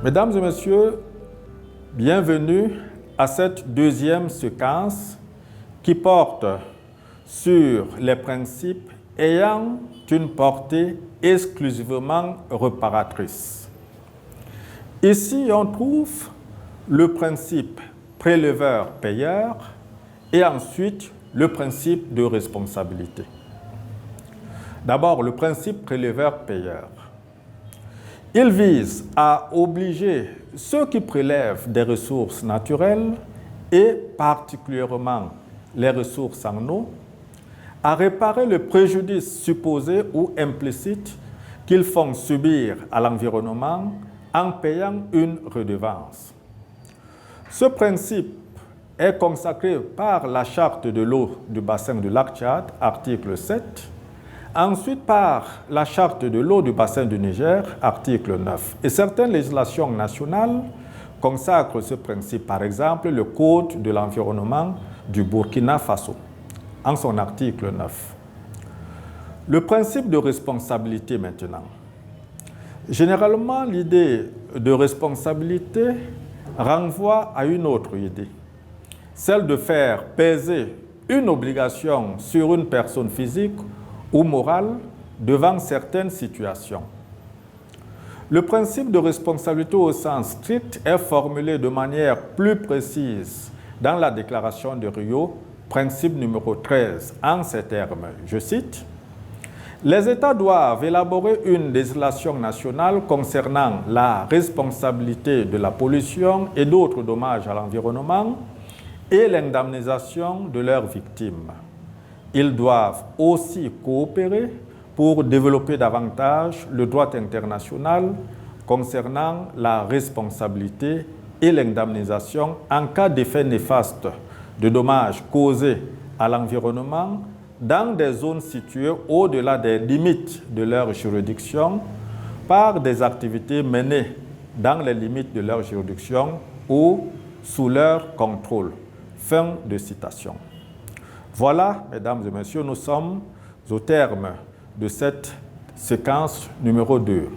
Mesdames et messieurs, bienvenue à cette deuxième séquence qui porte sur les principes ayant une portée exclusivement réparatrice. Ici, on trouve le principe préleveur-payeur et ensuite le principe de responsabilité. D'abord, le principe préleveur-payeur. Il vise à obliger ceux qui prélèvent des ressources naturelles et particulièrement les ressources en eau à réparer le préjudice supposé ou implicite qu'ils font subir à l'environnement en payant une redevance. Ce principe est consacré par la Charte de l'eau du bassin du lac Tchad, article 7, ensuite par la Charte de l'eau du bassin du Niger, article 9. Et certaines législations nationales consacrent ce principe, par exemple le Code de l'environnement du Burkina Faso, en son article 9. Le principe de responsabilité maintenant. Généralement, l'idée de responsabilité renvoie à une autre idée, celle de faire peser une obligation sur une personne physique ou morale devant certaines situations. Le principe de responsabilité au sens strict est formulé de manière plus précise dans la déclaration de Rio, principe numéro 13, en ces termes. Je cite, « Les États doivent élaborer une législation nationale concernant la responsabilité de la pollution et d'autres dommages à l'environnement et l'indemnisation de leurs victimes. Ils doivent aussi coopérer pour développer davantage le droit international concernant la responsabilité et l'indemnisation en cas d'effets néfastes de dommages causés à l'environnement dans des zones situées au-delà des limites de leur juridiction par des activités menées dans les limites de leur juridiction ou sous leur contrôle. » Fin de citation. Voilà, mesdames et messieurs, nous sommes au terme de cette séquence numéro 2.